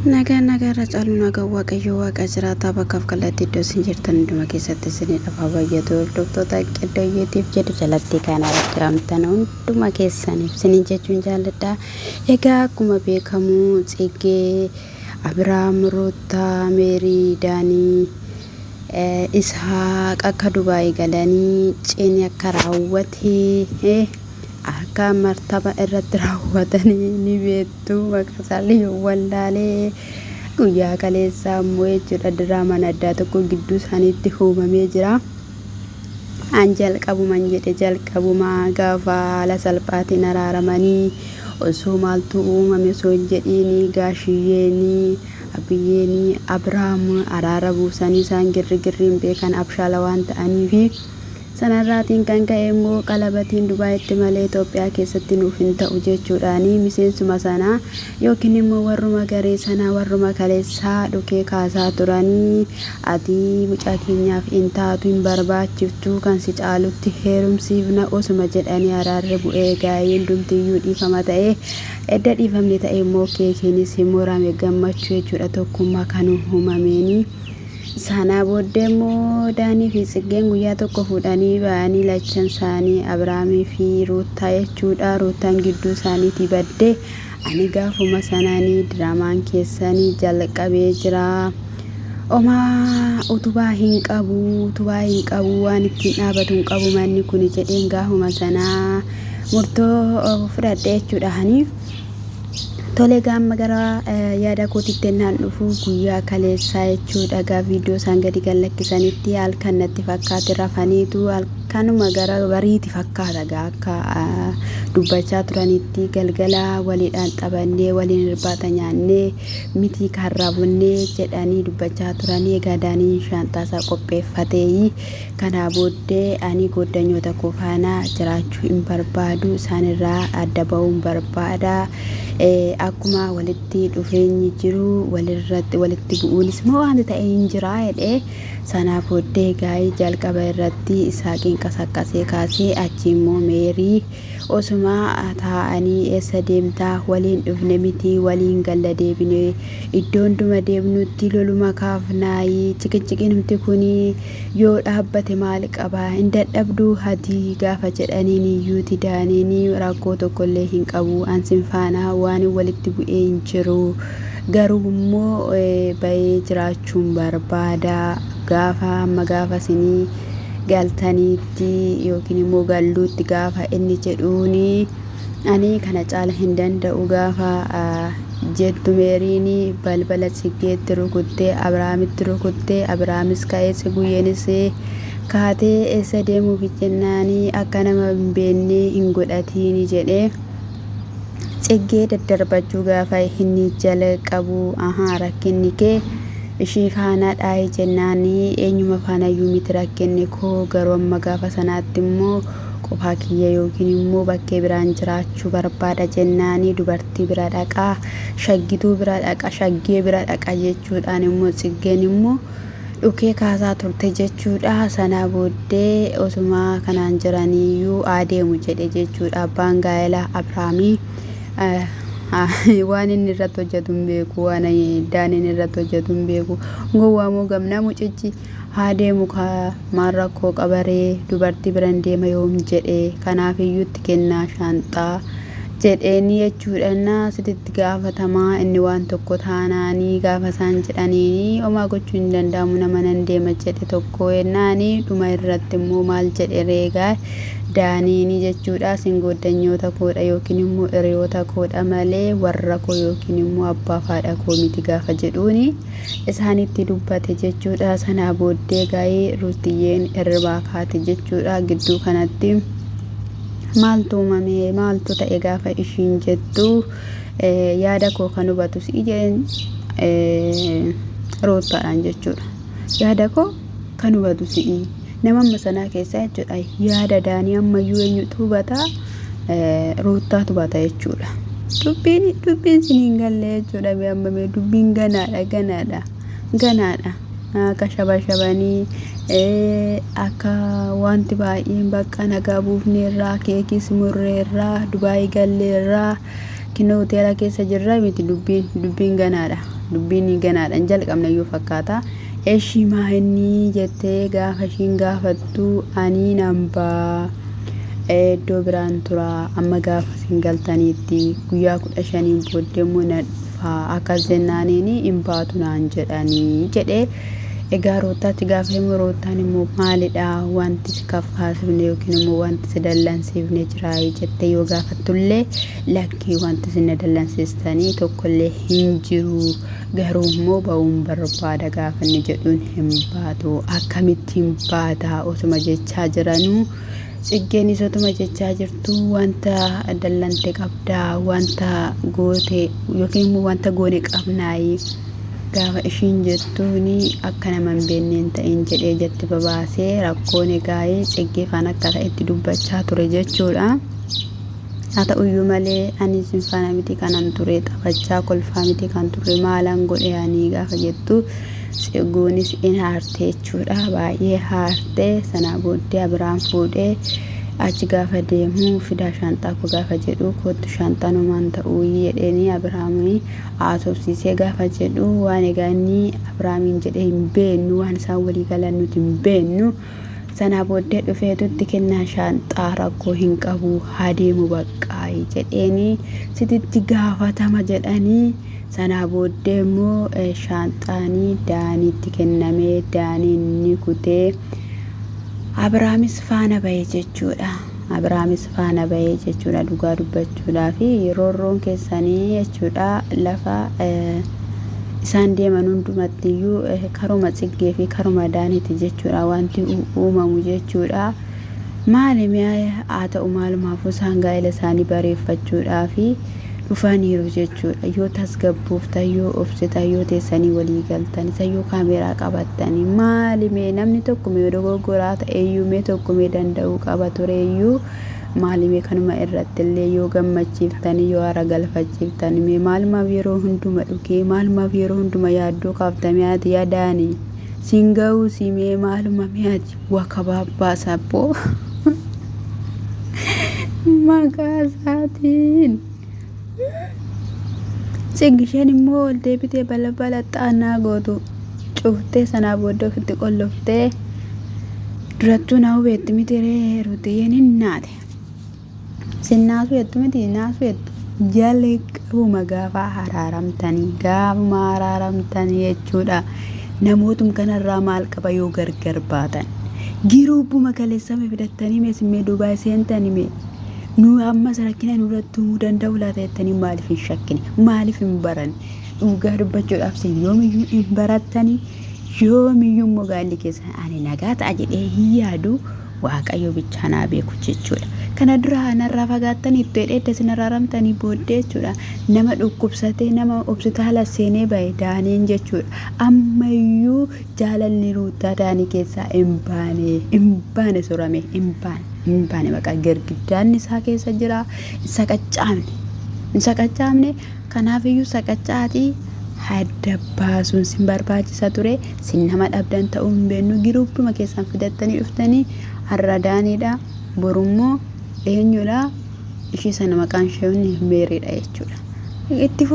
Nagaa caalu nagaa waaqayyo waaqa jiraataa bakkaaf kallattii iddoo isin jirtan hunduma keessatti isinidhaaf baay'atu hordoftoota qeddayyeetiif jedhu jalatti kan argamtan hunduma keessaniif isinin jechuun jaalladha. Egaa akkuma beekamu Tsiggee Abiraam Ruutaa Meerii Daanii Ishaaq akka Dubaay galanii cini akka raawwate akka martaba irratti raawwatanii ni beektu maqasaallee wallaalee guyyaa kaleessaa immoo jechuudha diraamaan addaa tokko gidduu isaaniitti uumamee jira. An jalqabuman jedhe jalqabuma gaafa haala salphaatiin araaramanii osoo maaltu uumame osoo jedhiini gaashiyyeeni abiyyeeni Abiraam araara buusanii isaan girrigirriin beekan abshaala waan ta'aniifi sanarraatiin kan ka'e immoo qalabatiin Dubaayitti malee Itoophiyaa keessatti nuuf hin ta'u jechuudhaani miseensuma sanaa yookiin immoo warruma garee sanaa warruma kaleessaa dhukee kaasaa turanii ati mucaa keenyaaf hin taatu hin barbaachiftu kan si caalutti heerumsiifna osuma jedhanii araarri bu'ee gaa'een hundumtiyyuu dhiifama ta'e edda dhiifamne ta'e immoo keekeenis murame gammachuu jechuudha tokkummaa kan uumameeni. Sana booddee immoo Daanii fi Tsiggeen guyyaa tokko fuudhanii ba'anii lachan isaanii Abiraamii fi Ruutaa jechuudha. Ruutaan gidduu isaaniitii baddee ani gaafuma sanaanii diraamaan keessanii jalqabee jira. Omaa utubaa hin qabu waan ittiin dhaabatu hin qabu manni kun jedheen gaafuma sanaa murtoo fudhadhe jechuudha. Tole gaamma gara yaada kootitti naan dhufu guyyaa kaleessaa jechuudha gaa viidiyoo isaan gadi gallakkisanitti halkan natti fakkaate rafaniitu halkanuma gara bariiti fakkaata gaa akka dubbachaa turanitti galgala waliidhaan taphannee waliin irbaata nyaannee mitii karraabnee jedhanii dubbachaa turanii egaa Daaniin shaantaasaa qopheeffatee kanaa booddee ani goddanyoota koo faana jiraachuu hin barbaadu isaanirraa adda ba'uun barbaada. Akkuma walitti dhufeenyi jiru walitti bu'uunis moo wanti ta'e hin jira jedhee sana booddee gaa'ii jalqaba irratti Isaaqiin qasaqqasee kaasee achi immoo Meerii osuma taa'anii eessa deemtaa waliin dhufne miti waliin galla deebine iddoo hunduma deemnutti loluma kaafnaayi ciqinciqinumti kuni yoo dhaabbate maal qaba hin dadhabduu hati gaafa jedhaniin iyyuuti Daaniin rakkoo tokkollee hin qabu ansin faana waan walitti bu'ee hin jiru garuu immoo bahee jiraachuun barbaada gaafa amma gaafa sinii galtaniitti yookiin immoo galluutti gaafa inni jedhuuni ani kana caala hin danda'u gaafa jettu Meeriin balbala Tsiggeetti rukuttee Abiraamitti rukuttee Abiraamis ka'ee guyyeenis kaatee eessa deemuuf jennaanii akka nama hin beekne hin godhatiin jedhee Tsiggee daddarbachuu gaafa inni jalqabu rakkinni kee ishii faana dhaa'ee jennaanii eenyuma faanayyuu miti rakkinni koo garuu amma gaafa sanaatti immoo qofaa kiyya yookiin immoo bakkee biraan jiraachuu barbaada jennaanii dubartii bira dhaqaa shaggituu bira dhaqa shaggee bira dhaqa jechuudhaan immoo Tsiggeen immoo dhukee kaasaa turte jechuudha. Sana booddee osuma kanaan jiraniyyuu adeemu jedhe jechuudha abbaan gaa'ela Abiraamii. Waan inni irratti hojjetu hin beeku waan Daaniin irratti hojjetu hin beeku gowwaamoo gamna mucichi adeemu maal rakkoo qabaree dubartii biraan deema yoom jedhe kanaaf iyyuutti kennaa shaanxaa jedheeni jechuudha. Sititti gaafatamaa inni waan tokko taanaanii gaafa isaan jedhanii homaa gochuu hin danda'amu nama nan deema jedhe tokko yennaanii dhuma irratti immoo maal jedhe reegaa Daaniin jechuudha sin goddanyoota koodha yookiin immoo hiriyoota koodha malee warra koo yookiin immoo abbaa faadha koo miti gaafa jedhuuni isaanitti dubbate jechuudha. Sana booddee gaa'ee Ruutiyyeen hirribaa kaate jechuudha. Gidduu kanatti maaltu uumame maaltu ta'e gaafa ishiin jettu yaada koo kan hubatu si ijeen Ruutaadhaan jechuudha. Yaada koo kan hubatu si'i nama sanaa keessaa jechuudha yaada Daanii ammayyuu eenyutu hubataa Ruutaatu hubata jechuudha. Dubbiin siniin galle jechuudha beekamame dubbiin ganaadha akka shabanii akka wanti baay'een bakka nagaa buufneerraa keekis murreerraa Dubaay galleerraa kinoo hoteela keessa jirra miti dubbiin ganaadha. dubbiin ganaadhaan jalqabnayyuu fakkaata. Eeshii maahinni jettee gaafa ishiin gaafattu ani nambaa iddoo biraan tura amma gaafa isin galtaniitti guyyaa 15 booddee immoo na dhufaa akkas jennaaniin hin baatu naan jedhanii jedhee. Egaa rootaatti gaafa himu rootaan immoo maalidha wanti si kaffaasifne yookiin immoo wanti si dallansiifne jira jettee yoo gaafattullee lakkii wanti si dallansiistanii tokkollee hin jiru garuu immoo ba'uun barbaada gaafa inni jedhuun hin baatu akkamittiin baata osuma jechaa jiranuu Siggeen isotuma jechaa jirtu wanta dallante qabdaa wanta goote yookiin immoo wanta goone qabnaayi gaafa ishiin jettuuni akka nama hin beenneen ta'in jedhee jetti babaasee rakkoon egaayee Siggeefaan akka ta'etti dubbachaa ture jechuudha. Haa ta'uyyuu malee ani sinfaana miti kanan ture taphachaa kolfaa miti kan ture maalan godhe ani gaafa jettu Siggoonis in haarte jechuudha. Baay'ee haarte sana booddee Abiraam fuudhee achi gaafa deemu fida shantaa ko gaafa jedhu kootu shantanumaan ta'uu jedheeni Abiraamii haasofsiisee gaafa jedhu waan egaanii Abiraamiin jedhee hin beennu waan isaan walii galan nuti hin beennu. Sana booddee dhufeetutti kennaa shantaa rakkoo hin qabu haa deemu baqqaayi jedheeni sititti gaafatama jedhanii. Sana booddee immoo shantaanii Daaniitti kennamee Daaniin ni kutee Abiraamis faana bahee jechuudha. Abiraamis faana bahee jechuudha dhugaa dubbachuudhaa fi roorroon keessanii jechuudha lafa isaan deeman hundumattiyyuu karuma Siggee fi karuma Daaniitti jechuudha wanti uumamu jechuudha. Maalimiyaa haa ta'u maalumaafuu isaan gaa'ela isaanii bareeffachuudhaa fi dhufaniiru jechuudha. Yoo tasgabbooftan yoo obsitan yoo teessanii walii galtan isa yoo kaameeraa qabattanii maalimee namni tokko mee dogoggoraa ta'eyyuu mee tokko mee danda'uu qaba tureyyuu maalimee kanuma irratti illee yoo gammachiiftanii yoo aara galfachiiftanii mee maalumaaf yeroo hunduma dhugee maalumaaf yeroo hunduma yaaddoo kaaftamee ati yaadaanii siin ga'uu simee maaluma mi'aati waka baabbaasa boo maqaa isaatiin. Siggisheen immoo ol deebitee balbala xaanaa gootu cuftee sana booddee ofitti qolloftee durattuu na hubeetti miti ruutiyyeen hin naate. Sinnaasu jettu miti naasu jettu jaallee qabuma gaafa araaramtanii jechuudha. Namootum kanarraa maal qaba yoo gargar baatan giruubbuma kaleessame fidattanii meesimmee Dubaay seentanii mee nu amma sarakina nurratti uumuu danda'u laata jettanii maaliif hin shakkine maaliif hin baran dhugaa dubbachuudhaaf sin yoomiyyuu hin barattanii yoomiyyuu immoo gaalli keessa ani nagaa ta'a jedhee hin yaadu Waaqayyo bichaa naa beeku jechuudha. Kana dura narraa fagaattanii itti hidheedda sin araaramtanii booddee jechuudha nama dhukkubsatee nama hospitaala seenee bahe Daaniin jechuudha. Ammayyuu jaalalli ruutaa Daanii keessaa hin baane sorame hin baane maqaa gargiddaan isaa keessa jira saqacaamne kanaafiyyuu saqacaatii hadda baasuun sin barbaachisa ture sin nama dhabdan ta'uu hin beennu giruuppuma keessan fidattanii dhuftanii har'a Daaniidha borummoo eenyudha ishii sana maqaan ishee Meeriidha jechuudha. Itti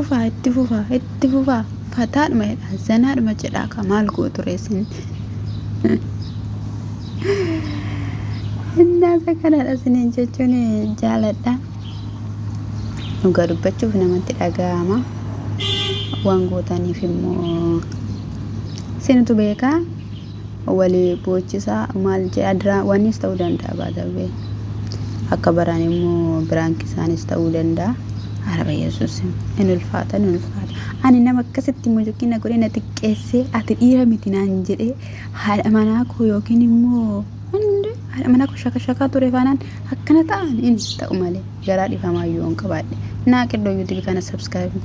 fufaa fataadhuma jedha zanaadhuma jedhaa ka maal gootu reessin Innaasa kanadha siniin jechuun jaaladha. Dhugaa dubbachuuf namatti dhaga'ama. Waan gootaniif immoo sinitu beekaa walii boochisaa maal jedha wanis ta'uu danda'a baadawee akka baraan immoo biraankisaanis ta'uu danda'a. Araba Yesuus in ulfaata ani nama akkasitti mujokkina godhee na xiqqeessee ati dhiira miti naan jedhee haadha manaa koo yookiin immoo haadha manaa koo shaka ture faanaan akkana ta'an inni ta'u malee garaa dhifamaa yoo hin qabaadhe naa qeddoo YouTube kana subscribe